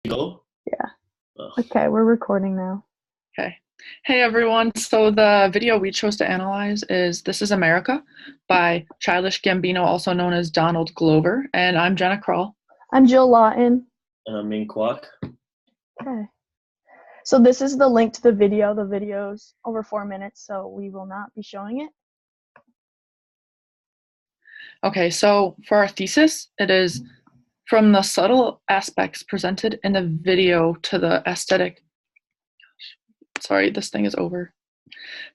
Go. Yeah. Oh. Okay, we're recording now. Okay. Hey everyone. So the video we chose to analyze is This Is America by Childish Gambino, also known as Donald Glover. And I'm Jenna Kroll. I'm Jill Lawton. And I'm Ming Kwok. Okay. So this is the link to the video. The video's over 4 minutes, so we will not be showing it. Okay, so for our thesis, it is from the subtle aspects presented in the video to the aesthetic. Sorry, this thing is over.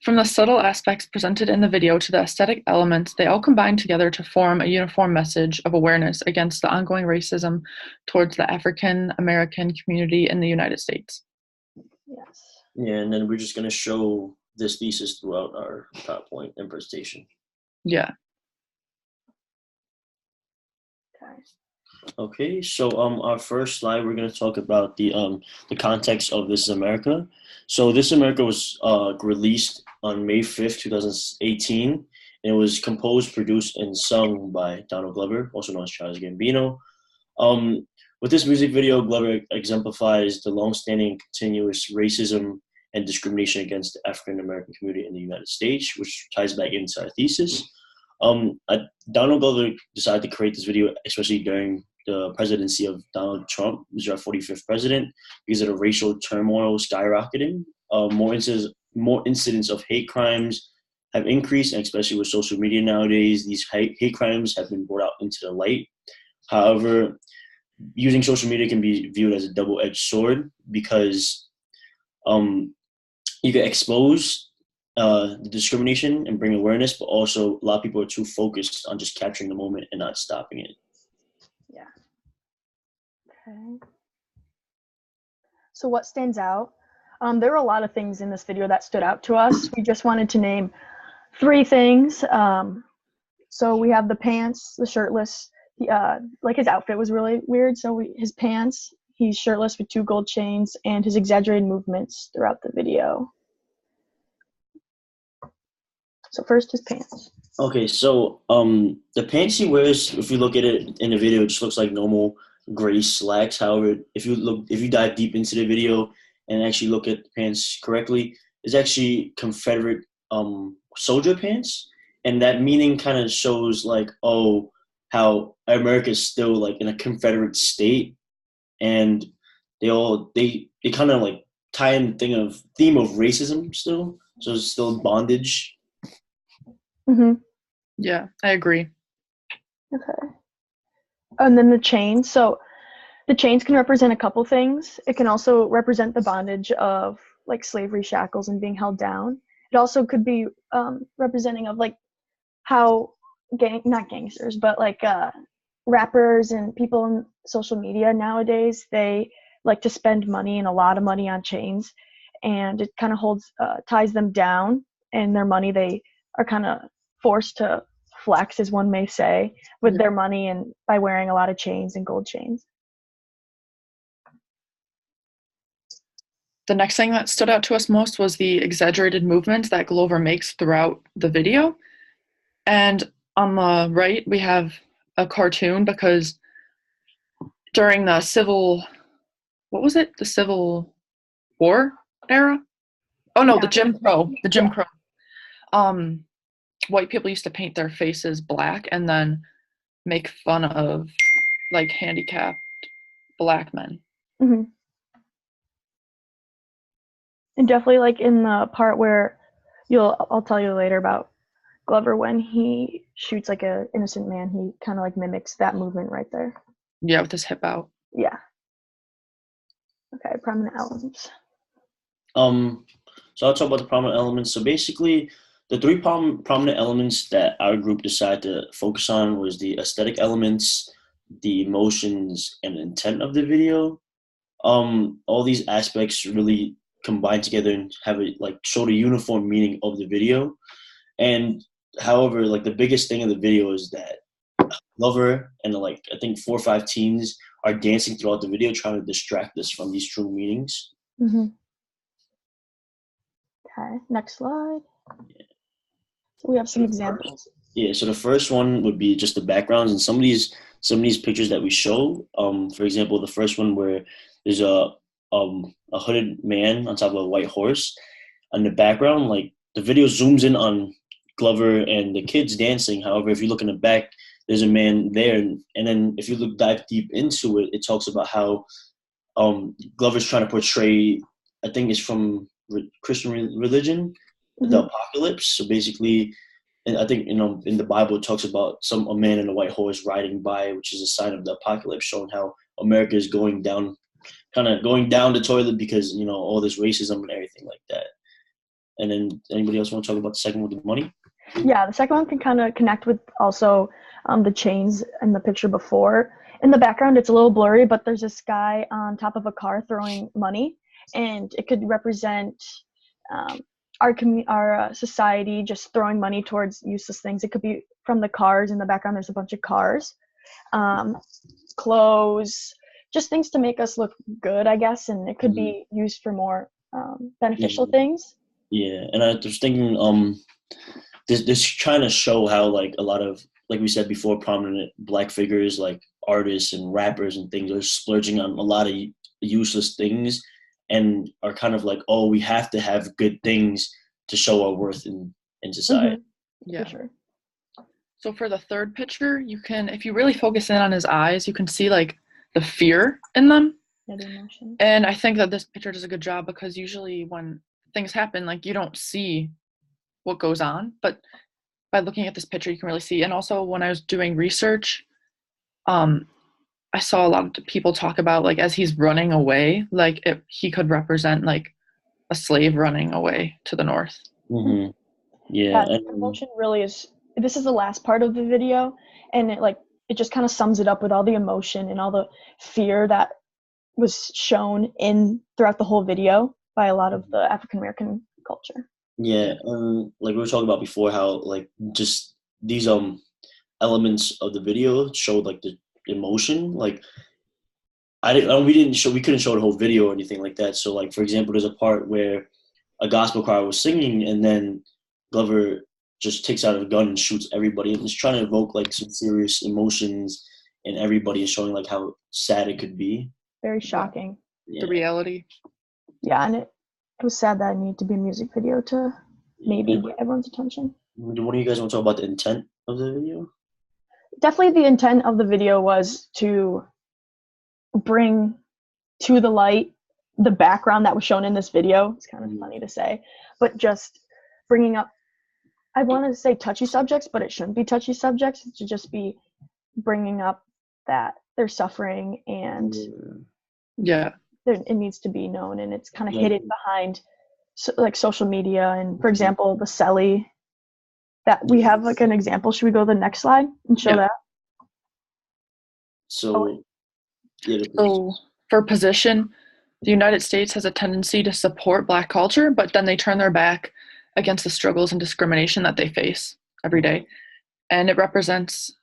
From the subtle aspects presented in the video to the aesthetic elements, they all combine together to form a uniform message of awareness against the ongoing racism towards the African American community in the United States. Yes. Yeah, and then we're just going to show this thesis throughout our PowerPoint and presentation. Yeah. Okay. Okay, so our first slide, we're going to talk about the context of This Is America. So This Is America was released on May 5th, 2018, and it was composed, produced, and sung by Donald Glover, also known as Childish Gambino. With this music video, Glover exemplifies the long-standing continuous racism and discrimination against the African American community in the United States, which ties back into our thesis. Donald Glover decided to create this video, especially during the presidency of Donald Trump, who's our 45th president, because of the racial turmoil skyrocketing. More incidents of hate crimes have increased, and especially with social media nowadays, these hate crimes have been brought out into the light. However, using social media can be viewed as a double-edged sword because you can expose the discrimination and bring awareness, but also a lot of people are too focused on just capturing the moment and not stopping it. Yeah. Okay. So what stands out? There were a lot of things in this video that stood out to us. We just wanted to name 3 things. So we have the pants, the shirtless. Like his outfit was really weird. So his pants, he's shirtless with 2 gold chains, and his exaggerated movements throughout the video. So first, his pants. Okay, so the pants he wears, if you look at it in the video, it just looks like normal gray slacks. However, if you dive deep into the video and actually look at the pants correctly, it's actually Confederate soldier pants, and that meaning kind of shows like, oh, how America is still like in a Confederate state, and they kind of like tie in the theme of racism still, so it's still bondage. Mm-hmm. Yeah, I agree. Okay. And then the chains. So the chains can represent a couple things. It can also represent the bondage of like slavery shackles and being held down. It also could be representing of like how not gangsters, but like rappers and people in social media nowadays, they like to spend money and a lot of money on chains, and it kind of ties them down, and their money, they are kind of forced to flex, as one may say, with their money and by wearing a lot of chains and gold chains. The next thing that stood out to us most was the exaggerated movements that Glover makes throughout the video. And on the right, we have a cartoon because during the Civil War era? Oh no, Yeah. the Jim Crow. White people used to paint their faces black and then make fun of like handicapped black men. Mm-hmm. And definitely like in the part where I'll tell you later about Glover, when he shoots like an innocent man, he kind of like mimics that movement right there. Yeah, with his hip out. Yeah. Okay, prominent elements. So I'll talk about the prominent elements. So basically, the 3 prominent elements that our group decided to focus on was the aesthetic elements, the emotions, and intent of the video. All these aspects really combine together and show the uniform meaning of the video. And however, like the biggest thing in the video is that Glover and I think 4 or 5 teens are dancing throughout the video, trying to distract us from these true meanings. Mm-hmm. Okay, next slide. Yeah. So we have some examples. Yeah, so the first one would be just the backgrounds, and some of these pictures that we show. For example, the first one where there's a hooded man on top of a white horse. In the background, like the video zooms in on Glover and the kids dancing. However, if you look in the back, there's a man there, and then if you dive deep into it, it talks about how Glover's trying to portray. I think it's from Christian religion, the apocalypse. So basically, and I think in the Bible it talks about a man in a white horse riding by, which is a sign of the apocalypse, showing how America is going down, kind of going down the toilet because all this racism and everything like that. And then anybody else want to talk about the second one with the money? Yeah, the second one can kind of connect with also the chains in the picture before. In the background, it's a little blurry, but there's this guy on top of a car throwing money, and it could represent our society just throwing money towards useless things. It could be from the cars in the background. There's a bunch of cars, clothes, just things to make us look good, I guess, and it could be used for more beneficial things. Yeah, and I was thinking, this trying to show how like a lot of, like we said before, prominent Black figures like artists and rappers and things are splurging on a lot of useless things and are kind of like, oh, we have to have good things to show our worth in society. Yeah. For sure. So for the third picture, you can, if you really focus in on his eyes, you can see like the fear in them. Yeah, the emotion. And I think that this picture does a good job because usually when things happen, like you don't see what goes on, but by looking at this picture, you can really see. And also when I was doing research, I saw a lot of people talk about like as he's running away, like he could represent like a slave running away to the north. Mm-hmm. Yeah, the emotion really is. This is the last part of the video, and it just kind of sums it up with all the emotion and all the fear that was shown throughout the whole video by a lot of the African American culture. Yeah, like we were talking about before, how like just these elements of the video showed like the emotion. Like we couldn't show the whole video or anything like that. So like for example, there's a part where a gospel choir was singing, and then Glover just takes out a gun and shoots everybody, and is trying to evoke like some serious emotions, and everybody is showing like how sad it could be. Very shocking. The reality. Yeah, and it was sad that it needed to be a music video to maybe get everyone's attention. What do you guys want to talk about the intent of the video? Definitely the intent of the video was to bring to the light the background that was shown in this video. It's kind of funny to say, but just bringing up, I want to say touchy subjects, but it shouldn't be touchy subjects. It should just be bringing up that they're suffering and it needs to be known, and it's kind of hidden behind like social media. And for example, the celly that we have like an example. Should we go to the next slide and show that? So for position, the United States has a tendency to support Black culture, but then they turn their back against the struggles and discrimination that they face every day. And it represents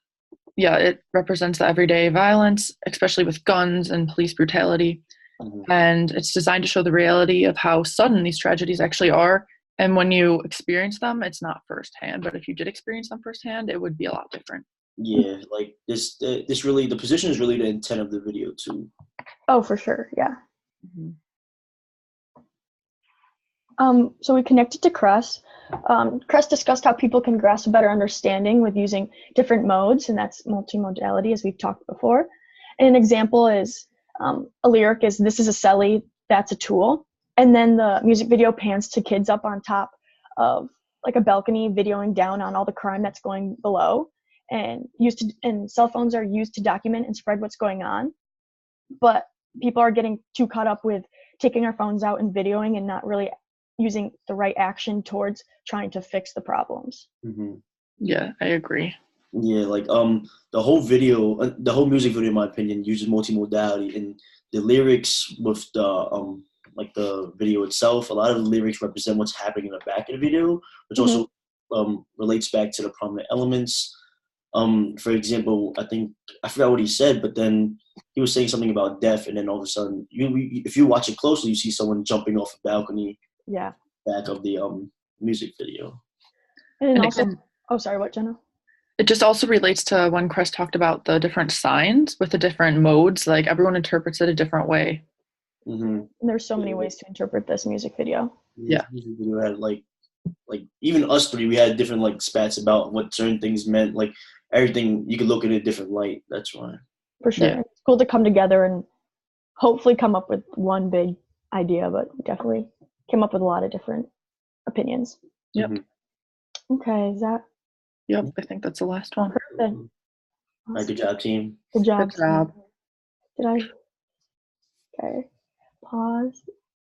the everyday violence, especially with guns and police brutality. And it's designed to show the reality of how sudden these tragedies actually are. And when you experience them, it's not firsthand, but if you did experience them firsthand, it would be a lot different. Yeah, like this really, the position is really the intent of the video too. Oh, for sure, yeah. So we connected to Cress. Cress discussed how people can grasp a better understanding with using different modes, and that's multimodality, as we've talked before. And an example is a lyric is, "This is a celly, that's a tool." And then the music video pans to kids up on top of like a balcony videoing down on all the crime that's going below. And cell phones are used to document and spread what's going on. But people are getting too caught up with taking our phones out and videoing and not really using the right action towards trying to fix the problems. Yeah, I agree. Yeah, like the whole music video, in my opinion, uses multimodality, and the lyrics with the like the video itself. A lot of the lyrics represent what's happening in the back of the video, which also relates back to the prominent elements. For example, I forgot what he said, but then he was saying something about death, and then all of a sudden, if you watch it closely, you see someone jumping off a balcony. Yeah. Back of the music video. And also, sorry, what, Jenna? It just also relates to when Chris talked about the different signs with the different modes. Like everyone interprets it a different way. Mm-hmm. And there's so many ways to interpret this music video. Yeah. We had like even us three, we had different like spats about what certain things meant. Like everything, you could look at it in a different light. That's why. For sure. Yeah. It's cool to come together and hopefully come up with one big idea, but we definitely came up with a lot of different opinions. Yep. Mm-hmm. Okay, is that Yep. I think that's the last one. perfect? All right, good job, team. Good job. Good job. Did I? Okay. Pause.